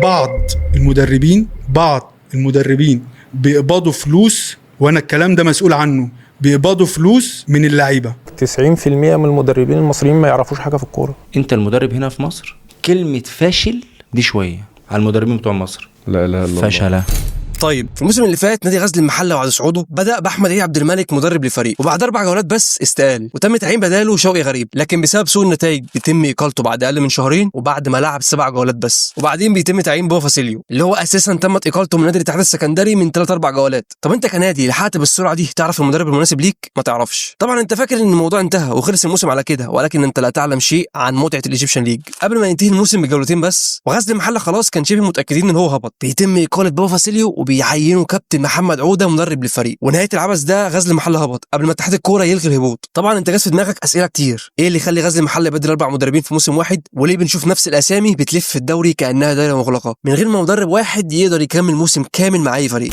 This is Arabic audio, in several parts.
بعض المدربين بيقبضوا فلوس، وانا الكلام ده مسؤول عنه، بيقبضوا فلوس من اللعيبه. 90% من المدربين المصريين ما يعرفوش حاجه في الكوره. انت المدرب هنا في مصر كلمه فاشل دي شويه على المدربين بتوع مصر. لا اله الا الله. فشله. طيب في الموسم اللي فات نادي غزل المحله وعلى صعوده بدا باحمد عبد الملك مدرب للفريق، وبعد 4 جولات بس استقال وتم تعيين بداله شوقي غريب، لكن بسبب سوء النتائج بيتم اقالته بعد اقل من شهرين وبعد ما لعب 7 جولات بس، وبعدين بيتم تعيين بوفا سيليو اللي هو اساسا تمت اقالته من نادي الاتحاد السكندري من 3-4 جولات. طب انت كنادي لحقت بالسرعه دي تعرف المدرب المناسب ليك؟ ما تعرفش. طبعا انت فاكر ان الموضوع انتهى وخلص الموسم على كده، ولكن انت لا تعلم شيء عن متعه الايجيبشن ليج. قبل ما ينتهي الموسم بجولتين بس وغزل المحله خلاص كان شبه متاكدين ان هو هبط، بيتم اقاله بوفا سيليو وبيعينوا كابتن محمد عوده مدرب للفريق، ونهايه العبث ده غزل المحله هبط قبل ما اتحاد الكوره يلغي الهبوط. طبعا انت جات في دماغك اسئله كتير، ايه اللي يخلي غزل المحله يبدل 4 مدربين في موسم واحد؟ وليه بنشوف نفس الاسامي بتلف في الدوري كانها دايره مغلقه من غير ما مدرب واحد يقدر يكمل موسم كامل مع اي فريق؟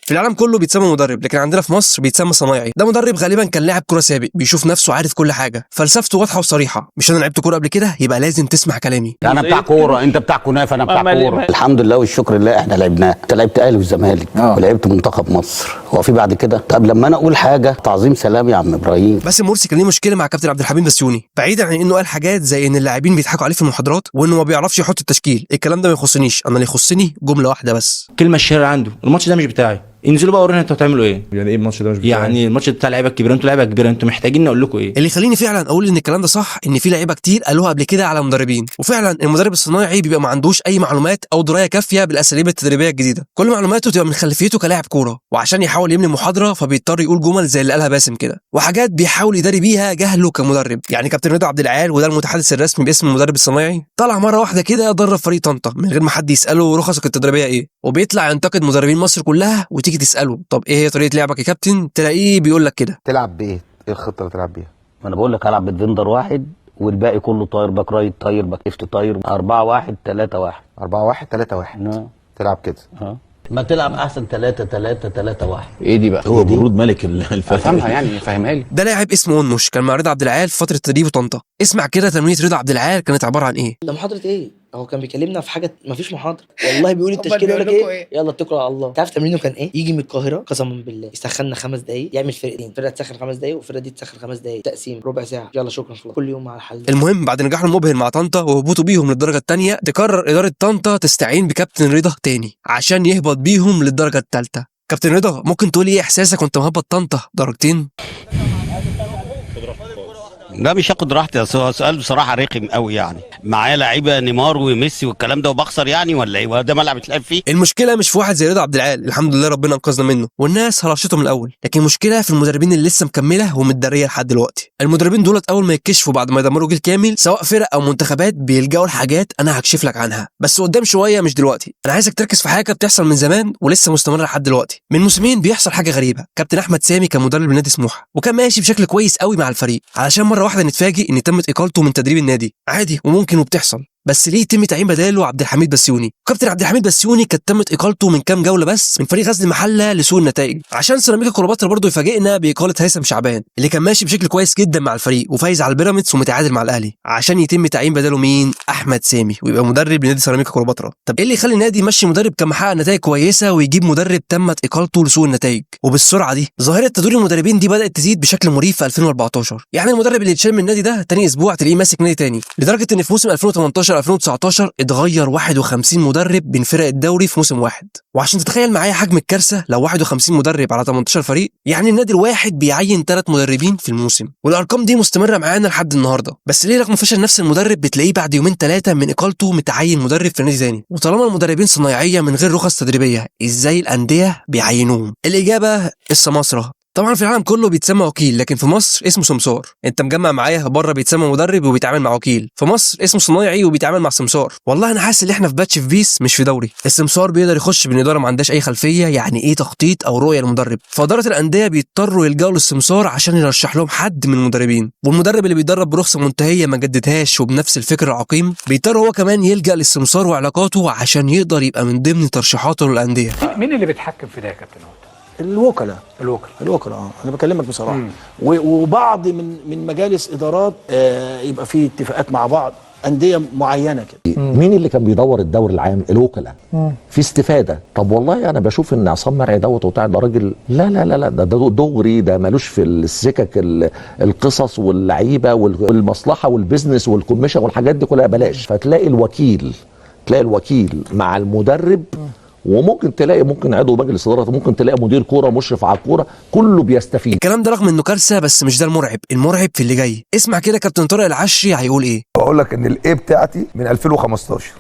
في العالم كله بيتسمى مدرب، لكن عندنا في مصر بيتسمى صنايعي. ده مدرب غالبا كان لاعب كوره سابق، بيشوف نفسه عارف كل حاجه، فلسفته واضحه وصريحه، مش انا لعبت كوره قبل كده يبقى لازم تسمع كلامي. انا بتاع كوره، انت بتاع كنافه، انا بتاع كوره. الحمد لله والشكر لله احنا لعبناه. انت لعبت اهلي والزمالك ولعبت منتخب مصر، هو في بعد كده؟ طب لما انا اقول حاجه تعظيم سلام يا عم ابراهيم. بس مرسي كان ليه مشكله مع كابتن عبد الحميد بسيوني، بعيدا عن انه قال حاجات زي ان اللاعبين بيضحكوا عليه في المحاضرات وانه ما بيعرفش يحط التشكيل. الكلام ده ما يخصنيش، انا اللي يخصني جمله واحده بس، كلمه الشهيره عنده: الماتش ده مش بتاعي، انزلوا بقى ورينا انتوا هتعملوا ايه. يعني ايه الماتش ده مش بتاعي؟ يعني الماتش بتاع لعيبه كبيره، انتوا لعيبه كبيره، انتوا محتاجين نقول لكم ايه. اللي يخليني فعلا اقول ان الكلام ده صح ان في لعيبه كتير قالوها قبل كده على مدربين، وفعلا المدرب الصناعي بيبقى ما عندوش اي معلومات او درايه كافيه بالاساليب التدريبيه الجديده، كل معلوماته تبقى من خلفيته كلاعب كوره، وعشان يحاول يملي محاضره فبيضطر يقول جمل زي اللي قالها باسم كده، وحاجات بيحاول يداري بيها جهله كمدرب. يعني كابتن رضا عبد العال وده المتحدث الرسمي باسم المدرب الصناعي طلع مره واحده كده درب فريق طنطا من غير ما حد يساله رخصك التدريبيه ايه، وبيطلع ينتقد مدربين مصر كلها، وتيجي تساله طب ايه هي طريقه لعبك يا كابتن تلاقيه بيقول لك كده: تلعب بايه؟ ايه الخطه اللي تلعب بيها؟ ما انا بقول لك هلعب بدفندر واحد والباقي كله طاير، باك رايت طاير، باك ليفت طاير، 4-1-3-1. 4-1-3-1 تلعب كده. ما تلعب احسن 3-3-3-1. ايه دي بقى؟ هو برود ملك الفريق. افهمها يعني، فهمها لي. ده لاعب اسمه ونمش كان مع رضا عبد العال في فتره تدريبه طنطا. اسمع كده تمرينه رضا عبد العال كانت عباره عن ايه. ده محاضره ايه؟ هو كان بيكلمنا في حاجه مفيش محاضره والله، بيقول التشكيل يقول لك ايه؟ يلا اتكلوا على الله. تعرف تمرينه كان ايه؟ يجي من القاهره قسما بالله يسخننا 5 دقايق، يعمل فرقتين، فرقه تسخن 5 دقايق والفرقه دي تسخن 5 دقايق، تقسيم ربع ساعه، يلا شكرا خلاص، كل يوم مع الحل. المهم بعد نجاحه المبهر مع طنطا وهبوطه بيهم للدرجه الثانيه تقرر اداره طنطا تستعين بكابتن رضا تاني عشان يهبط بيهم للدرجه الثالثه. كابتن رضا ممكن تقول ايه احساسك وانت مهبط طنطا درجتين؟ لا مش هاخد راحتي، اصل هو سؤال بصراحه رخم قوي. يعني معايا لعيبه نيمار وميسي والكلام ده وبخسر يعني ولا ايه؟ وده ملعب بتلعب فيه؟ المشكله مش في واحد زي رضا عبد العال، الحمد لله ربنا انقذنا منه والناس هرشته من الاول، لكن المشكله في المدربين اللي لسه مكمله ومتداريه لحد دلوقتي. المدربين دولت اول ما يتكشفوا بعد ما يدمروا جيل كامل سواء فرق او منتخبات بيلجأوا لحاجات انا هكشف لك عنها، بس قدام شويه مش دلوقتي. انا عايزك تركز في حاجه بتحصل من زمان ولسه مستمره لحد دلوقتي. من موسمين بيحصل حاجه غريبه. كابتن احمد سامي كان مدرب لنادي سموحه وكان ماشي بشكل كويس قوي مع الفريق، علشان مره واحده نتفاجئ ان تمت اقالته من تدريب النادي. عادي وممكن وبتحصل، بس ليه يتم تعيين بداله عبد الحميد بسيوني؟ كابتن عبد الحميد بسيوني كانت تمت اقالته من كام جوله بس من فريق غزل المحله لسوء النتائج، عشان سيراميكا كليوباترا برضه يفاجئنا باقاله هيثم شعبان اللي كان ماشي بشكل كويس جدا مع الفريق وفايز على البيراميدز ومتعادل مع الاهلي، عشان يتم تعيين بداله مين؟ احمد سامي ويبقى مدرب لنادي سيراميكا كليوباترا. طب ايه اللي يخلي النادي يمشي مدرب كان محقق نتائج كويسه ويجيب مدرب تمت اقالته لسوء النتائج وبالسرعه دي؟ ظاهره تدوير المدربين دي بدات تزيد بشكل مريب في 2014. يعني المدرب اللي اتشال من النادي ده تاني اسبوع تلاقيه ماسك نادي تاني، لدرجه ان في موسم 2018 2019 اتغير 51 مدرب بين فرق الدوري في موسم واحد. وعشان تتخيل معايا حجم الكارثه، لو 51 مدرب على 18 فريق يعني النادي الواحد بيعين 3 مدربين في الموسم، والارقام دي مستمره معانا لحد النهارده. بس ليه رغم فشل نفس المدرب بتلاقيه بعد يومين 3 من اقالته متعين مدرب في نادي ثاني؟ وطالما المدربين صنايعيه من غير رخص تدريبيه ازاي الانديه بيعينوهم؟ الاجابه السماسره. طبعا في العالم كله بيتسمى وكيل، لكن في مصر اسمه سمسار. انت مجمع معايا؟ بره بيتسمى مدرب وبيتعامل مع وكيل، في مصر اسمه صنايعي وبيتعامل مع سمسار. والله انا حاسس ان احنا في باتش في بيس مش في دوري. السمسار بيقدر يخش بين اداره ما عندهاش اي خلفيه يعني ايه تخطيط او رؤيه للمدرب، فاداره الانديه بيضطروا يلجأوا للسمسار عشان يرشح لهم حد من المدربين، والمدرب اللي بيدرب برخصه منتهيه ما جددهاش وبنفس الفكر العقيم بيضطر هو كمان يلجأ للسمسار وعلاقاته عشان يقدر يبقى من ضمن ترشيحاته للانديه. مين اللي بيتحكم في ده يا كابتن؟ الوكلاء انا بكلمك بصراحه. وبعض من مجالس ادارات يبقى في اتفاقات مع بعض انديه معينه كده. مين اللي كان بيدور الدوري العام؟ الوكلاء. في استفاده. طب والله انا بشوف ان عصام مرعي وبتاع ده راجل لا لا لا لا ده دغري، ده مالوش في السكك القصص واللعيبه والمصلحه والبزنس والكوميشن والحاجات دي كلها بلاش. فتلاقي الوكيل مع المدرب، وممكن تلاقي عضو مجلس اداره، ممكن تلاقي مدير كوره مشرف على الكوره، كله بيستفيد. الكلام ده رغم انه كارثه، بس مش ده المرعب في اللي جاي. اسمع كده كابتن طارق العشري هيقول ايه. بقول لك ان الايه بتاعتي من 2015.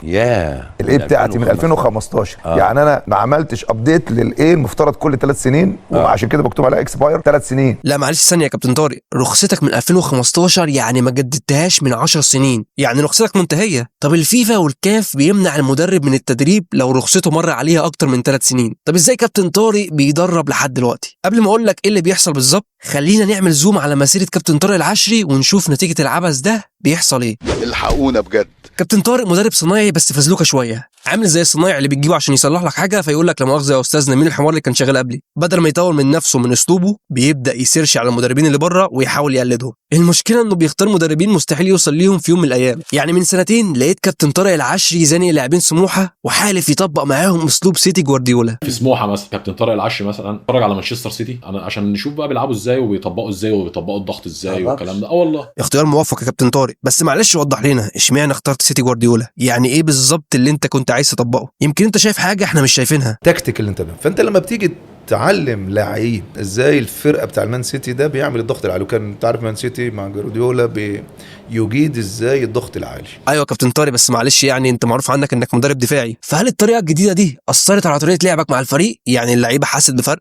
الايه بتاعتي من 2015. يعني انا ما عملتش ابديت للايه المفترض كل 3 سنين، وعشان كده مكتوب عليها اكسباير 3 سنين. لا معلش ثانيه يا كابتن طارق، رخصتك من 2015 يعني ما جددتهاش من 10 سنين، يعني رخصتك منتهيه. طب الفيفا والكاف بيمنع المدرب من التدريب لو رخصته مر عليها اكتر من 3 سنين. طب ازاي كابتن طارق بيدرب لحد دلوقتي؟ قبل ما اقول لك ايه اللي بيحصل بالظبط، خلينا نعمل زوم على مسيره كابتن طارق العشري ونشوف نتيجه العبث ده بيحصل ايه. الحقونا بجد. كابتن طارق مدرب صناعي بس فزلوكه شويه، عامل زي الصنايعي اللي بتجيبه عشان يصلح لك حاجه، فيقول لك لا مؤاخذه يا استاذنا مين الحمار اللي كان شغال قبلي. بدل ما يطور من نفسه من اسلوبه بيبدا يسيرش على المدربين اللي بره ويحاول يقلدهم. المشكله انه بيختار مدربين مستحيل يوصل ليهم في يوم من الايام. يعني من 2 سنين لقيت كابتن طارق العشري زانق لاعبين سموحه وحالف يطبق معاهم اسلوب سيتي جوارديولا. في سموحه مثلا كابتن طارق العشري مثلا اتفرج على مانشستر سيتي انا عشان نشوف بقى بيلعبوا ازاي وبيطبقوا ازاي وبيطبقوا الضغط ازاي والكلام ده. والله اختيار موفق يا كابتن طارق، بس معلش وضح لنا اشمعنى اخترت سيتي جوارديولا؟ يعني ايه بالظبط اللي انت كنت عايز تطبقه؟ يمكن انت شايف حاجه احنا مش شايفينها. تكتيك اللي انت فانت لما بتيجي تعلم لعيب ازاي الفرقه بتاع المان سيتي ده بيعمل الضغط العالي، وكان انت عارف مان سيتي مع جوارديولا بيجيد ازاي الضغط العالي. ايوه يا كابتن طارق، بس معلش يعني انت معروف عنك انك مدرب دفاعي، فهل الطريقه الجديده دي اثرت على طريقه لعبك مع الفريق؟ يعني اللعيبه حست بفرق؟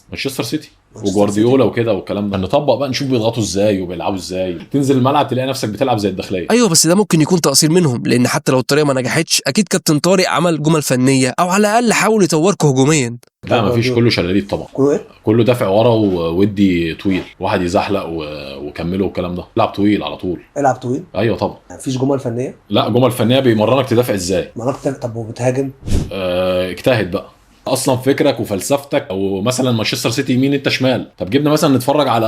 مانشستر سيتي وجوارديولا وكده والكلام ده، نطبق بقى نشوف بيضغطوا ازاي وبيلعبوا ازاي، تنزل الملعب تلاقي نفسك بتلعب زي الداخليه. ايوه بس ده ممكن يكون تقصير منهم، لان حتى لو الطريقه ما نجحتش اكيد كابتن طارق عمل جمل فنيه او على الاقل حاول يطوركم هجوميا. لا مفيش، كله شلاليت طبعا، كله دافع ورا وودي طويل، واحد يزحلق وكمله والكلام ده. لعب طويل على طول. العب طويل. ايوه طبعا. مفيش جمل فنيه؟ لا جمل فنيه بيمرنك تدافع ازاي. طب وبتهاجم؟ اجتهد بقى اصلا فكرك وفلسفتك. او مثلا مانشستر سيتي يمين انت شمال، طب جبنا مثلا نتفرج على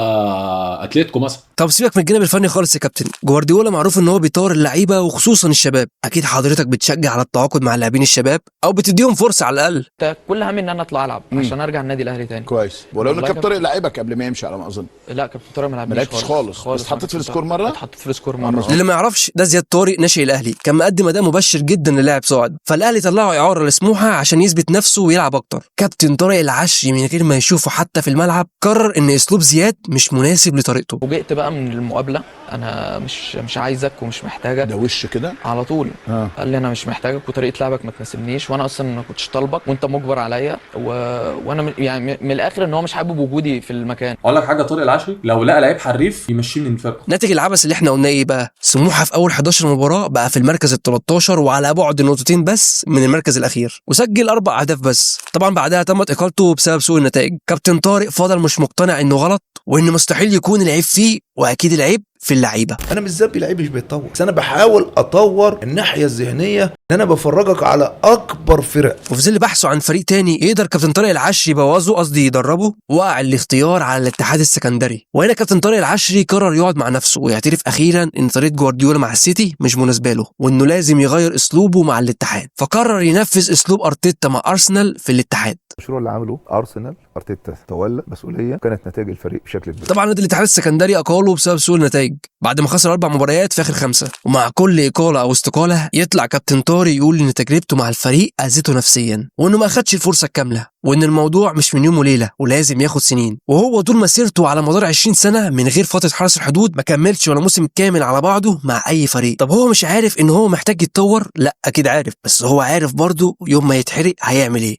اتلتيكو مثلا. طب سيبك من الجانب الفني خالص يا كابتن. جوارديولا معروف ان هو بيطور اللعيبه وخصوصا الشباب، اكيد حضرتك بتشجع على التعاقد مع اللاعبين الشباب او بتديهم فرصه على الاقل. كل همي ان انا اطلع العب عشان ارجع النادي الاهلي تاني. كويس. ولو ان كابتن طارق لعبك قبل ما يمشي على ما اظن. لا كابتن طارق ما لعبش خالص. بس اتحطيت في السكور مره. اتحطيت في السكور مره. اللي ما يعرفش ده زياد طارق ناشئ الاهلي، كان مقدم اداء مبشر جدا للاعب صاعد، فالاهلي طلعه اعاره لسموحه عشان يثبت نفسه ويلعب اكتر. كابتن طارق العشري من غير ما يشوفه حتى في الملعب قرر ان اسلوب زياد مش مناسب لطريقته. فوجئت بقى من المقابله، انا مش عايزك ومش محتاجك. ده وش كده على طول. قال لي انا مش محتاجك وطريقه لعبك ما تناسبنيش، وانا اصلا ما كنتش طالبك وانت مجبر عليا وانا يعني من الاخر ان هو مش حابب وجودي في المكان. اقول لك حاجه، طارق العشري لو لقى لعيب حريف يمشيه من الفرقه. ناتج العبث اللي احنا قلناه ايه بقى؟ سموحه في اول 11 مباراه بقى في المركز ال13 وعلى بعد نقطتين بس من المركز الاخير، وسجل 4 اهداف بس. طبعا بعدها تمت اقالته بسبب سوء النتائج. كابتن طارق فضل مش مقتنع انه غلط وان مستحيل يكون العيب فيه، واكيد العيب في اللعيبه. انا مش ذنبي لعيب مش بيتطور، بس انا بحاول اطور الناحيه الذهنيه ان انا بفرجك على اكبر فرق. وفي ظل بحثه عن فريق تاني يقدر كابتن طارق العشري يبوظه، قصدي يدربه، وقع الاختيار على الاتحاد السكندري. وهنا كابتن طارق العشري قرر يقعد مع نفسه ويعترف اخيرا ان طريقه جوارديولا مع السيتي مش مناسبه له، وانه لازم يغير اسلوبه مع الاتحاد. فقرر ينفذ اسلوب ارتيتا مع ارسنال في الاتحاد. المشروع اللي عمله ارسنال ارتيتا تولى مسؤوليه كانت نتائج الفريق بشكل كبير. طبعا نادي الاتحاد السكندري اقاله بسبب سوء النتائج بعد ما خسر 4 مباريات في اخر 5، ومع كل اقاله او استقاله يطلع كابتن طارق يقول ان تجربته مع الفريق اذته نفسيا، وانه ما اخدش الفرصه الكامله، وان الموضوع مش من يوم وليله ولازم ياخد سنين. وهو طول مسيرته على مدار 20 سنه من غير فتره حرس الحدود ما كملش ولا موسم كامل على بعضه مع اي فريق. طب هو مش عارف ان هو محتاج يتطور؟ لا اكيد عارف، بس هو عارف برضه يوم ما يتحرق هيعمل ايه.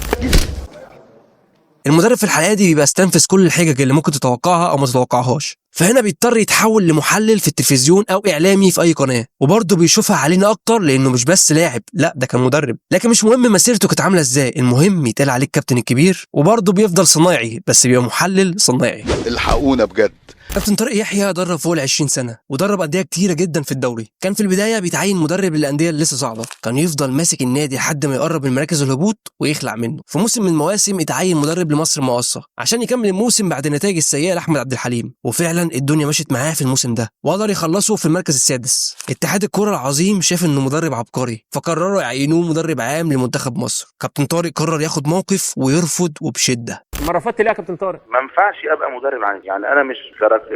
المدرب في الحلقه دي بيبقى استنفذ كل الحجج اللي ممكن تتوقعها او ما تتوقعهاش، فهنا بيضطر يتحول لمحلل في التلفزيون او اعلامي في اي قناه، وبرضه بيشوفها علينا اكتر لانه مش بس لاعب، لا ده كان مدرب. لكن مش مهم مسيرته كانت عامله ازاي، المهم يتقال عليه الكابتن الكبير، وبرضه بيفضل صنايعي بس بيبقى محلل صنايعي. الحقونا بجد. كابتن طارق يحيى درب فوق 20 سنه ودرب انديه كتيره جدا في الدوري. كان في البدايه بيتعين مدرب للانديه اللي لسه صاعده، كان يفضل ماسك النادي لحد ما يقرب من مراكز الهبوط ويخلع منه. في موسم من المواسم اتعين مدرب لمصر المقاصه عشان يكمل الموسم بعد النتائج السيئه لاحمد عبد الحليم، وفعلا وفعلا الدنيا مشيت معاه في الموسم ده وقدر يخلصه في المركز السادس. اتحاد الكرة العظيم شاف انه مدرب عبقري فقرروا يعينوه مدرب عام لمنتخب مصر. كابتن طارق قرر ياخد موقف ويرفض وبشده. ما رفضت ليه يا كابتن طارق؟ ما ينفعش ابقى مدرب عام، يعني انا مش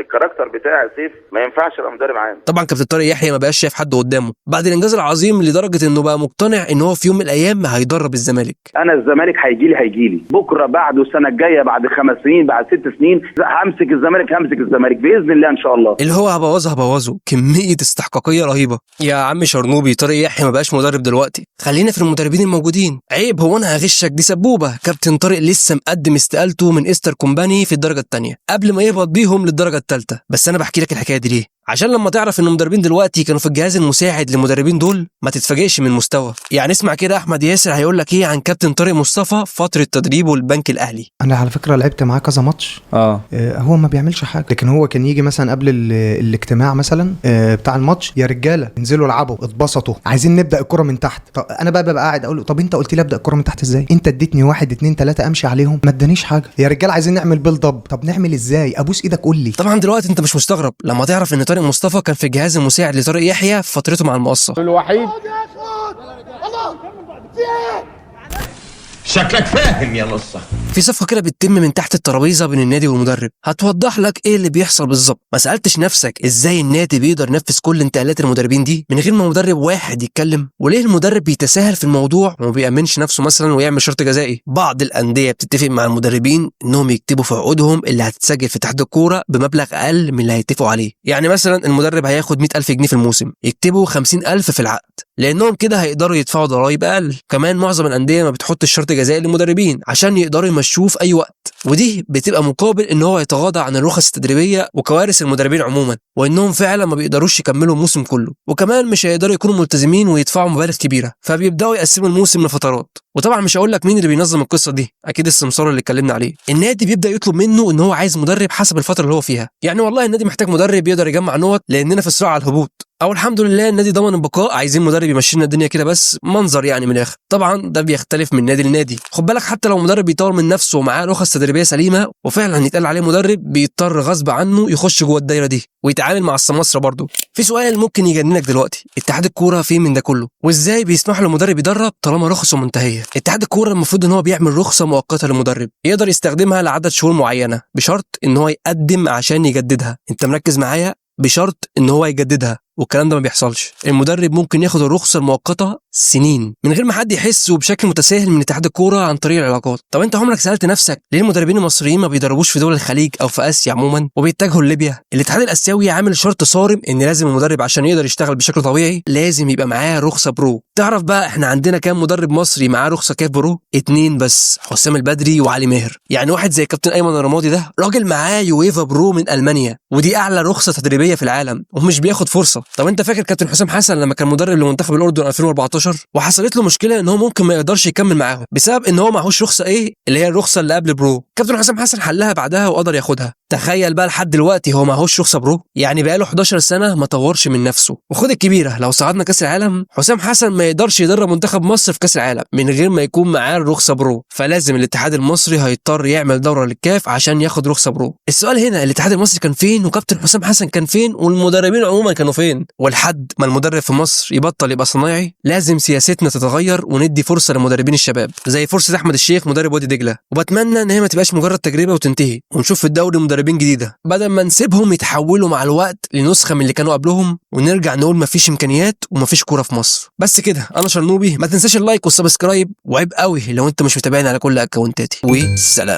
الكاركتر بتاعي سيف، ما ينفعش ابقى مدرب عام. طبعا كابتن طارق يحيى ما بقاش شايف حد قدامه بعد الانجاز العظيم لدرجه انه بقى مقتنع ان هو في يوم من الايام هيدرب الزمالك. انا الزمالك هيجي لي بكره، بعده السنه الجايه، بعد 5 سنين، بعد 6 سنين همسك الزمالك باذن الله ان شاء الله. اللي هو هبوظه كميه استحقاقيه رهيبه. يا عم شرنوبي طارق يحيى ما بقاش مدرب دلوقتي، خلينا في المدربين الموجودين. عيب هو انا هغشك، دي سبوبه. كابتن طارق لسه مقدم استقالته من استر كومباني في الدرجه الثانيه قبل ما يهبط بيهم للدرجه الثالثه. بس انا بحكي لك الحكايه دي ليه؟ عشان لما تعرف ان المدربين دلوقتي كانوا في الجهاز المساعد للمدربين دول ما تتفاجئش من المستوى. يعني اسمع كده احمد ياسر هيقول لك ايه عن كابتن طارق مصطفى فتره تدريبه البنك الاهلي. انا على فكره لعبت معاه كذا ماتش. هو ما بيعملش حاجه، لكن هو كان يجي مثلا قبل الاجتماع مثلا بتاع الماتش، يا رجاله انزلوا العبوا اتبسطوا، عايزين نبدا الكره من تحت. طب انا ببقى قاعد اقول له طب انت قلت لي ابدا الكره من تحت ازاي؟ انت اديتني 1 2 3 امشي عليهم، ما ادانيش حاجه. يا رجاله عايزين نعمل بيلد اب، طب نعمل ازاي؟ ابوس ايدك قول لي. طبعا دلوقتي انت مش مستغرب لما تعرف ان طارق مصطفى كان في الجهاز المساعد لطارق يحيى في فترته مع المقصه الوحيد. شكلك فاهم يا نصة. في صفقه كده بتتم من تحت الترابيزه بين النادي والمدرب هتوضح لك ايه اللي بيحصل بالظبط. ما سالتش نفسك ازاي النادي بيقدر ينفذ كل انتقالات المدربين دي من غير ما مدرب واحد يتكلم؟ وليه المدرب بيتساهل في الموضوع وما بيامنش نفسه مثلا ويعمل شرط جزائي؟ بعض الانديه بتتفق مع المدربين انهم يكتبوا في عقودهم اللي هتتسجل في اتحاد الكوره بمبلغ اقل من اللي هيتفقوا عليه. يعني مثلا المدرب هياخد 100,000 جنيه في الموسم، يكتبوا 50,000 في العقد، لانهم كده هيقدروا يدفعوا ضرائب اقل. كمان معظم الانديه ما بتحط الشرط جزائي للمدربين عشان يقدروا يمشوه في اي وقت، ودي بتبقى مقابل ان هو يتغاضى عن الرخص التدريبيه وكوارث المدربين عموما، وانهم فعلا ما بيقدروش يكملوا الموسم كله، وكمان مش هيقدروا يكونوا ملتزمين ويدفعوا مبالغ كبيره، فبيبداوا يقسموا الموسم لفترات. وطبعا مش هقول لك مين اللي بينظم القصه دي، اكيد السمسار اللي اتكلمنا عليه. النادي بيبدا يطلب منه ان هو عايز مدرب حسب الفتره اللي هو فيها. يعني والله النادي محتاج مدرب يقدر يجمع نقط لاننا في صراع على الهبوط، او الحمد لله النادي ضمن البقاء، عايزين مدرب يمشي لنا الدنيا كده بس منظر يعني من الاخر. طبعا ده بيختلف من نادي لنادي. خد بالك حتى لو مدرب بيطور من نفسه ومعاه رخص تدريبيه سليمه وفعلا يتقال عليه مدرب، بيضطر غصب عنه يخش جوه الدايره دي ويتعامل مع السماسره برضه. في سؤال ممكن يجننك دلوقتي، اتحاد الكوره فين من ده كله؟ وازاي بيسمح للمدرب يدرب طالما رخصه منتهيه؟ اتحاد الكوره المفروض ان هو بيعمل رخصه مؤقته للمدرب يقدر يستخدمها لعدد شهور معينه بشرط ان هو يقدم عشان يجددها. انت مركز معايا؟ بشرط ان هو يجددها، والكلام ده ما بيحصلش. المدرب ممكن ياخد الرخصه المؤقته سنين من غير ما حد يحس وبشكل متساهل من اتحاد الكوره عن طريق العلاقات. طب انت عمرك سالت نفسك ليه المدربين المصريين ما بيدربوش في دول الخليج او في اسيا عموما وبيتجهوا لليبيا؟ الاتحاد الاسيوي عامل شرط صارم ان لازم المدرب عشان يقدر يشتغل بشكل طبيعي لازم يبقى معاه رخصه برو. تعرف بقى احنا عندنا كام مدرب مصري معاه رخصه كاف برو؟ 2 بس، حسام البدري وعلي ماهر. يعني واحد زي كابتن ايمن الرمادي ده راجل معاه يويفا برو من المانيا، ودي اعلى رخصه تدريبيه في العالم ومش بياخد فرصه. طب انت فاكر كابتن حسام حسن لما كان مدرب لمنتخب الاردن 2014 وحصلت له مشكله ان هو ممكن ما يقدرش يكمل معاهم بسبب ان هو معهوش رخصه ايه اللي هي الرخصه اللي قبل برو؟ كابتن حسام حسن حلها بعدها وقدر ياخدها. تخيل بقى لحد دلوقتي هو معهوش رخصه برو، يعني بقاله 11 سنه ما طورش من نفسه. وخد الكبيره، لو صعدنا كاس العالم حسام حسن ما يقدرش يدرب منتخب مصر في كاس العالم من غير ما يكون معاه الرخصه برو، فلازم الاتحاد المصري هيضطر يعمل دوره للكاف عشان ياخد رخصه برو. السؤال هنا الاتحاد المصري كان فين وكابتن حسام حسن كان فين والمدربين عموما كانوا فين؟ ولحد ما المدرب في مصر يبطل يبقى صنايعي لازم سياستنا تتغير وندي فرصه للمدربين الشباب زي فرصه احمد الشيخ مدرب وادي دجله، وبتمنى ان هي ما تبقاش مجرد تجربه وتنتهي ونشوف في الدوري مدربين جديده بدل ما نسيبهم يتحولوا مع الوقت لنسخه من اللي كانوا قبلهم ونرجع نقول مفيش امكانيات ومفيش كوره في مصر. بس كده، انا شرنوبي، ما تنساش اللايك والسبسكرايب، وعيب قوي لو انت مش متابعني على كل اكونتاتي، والسلام.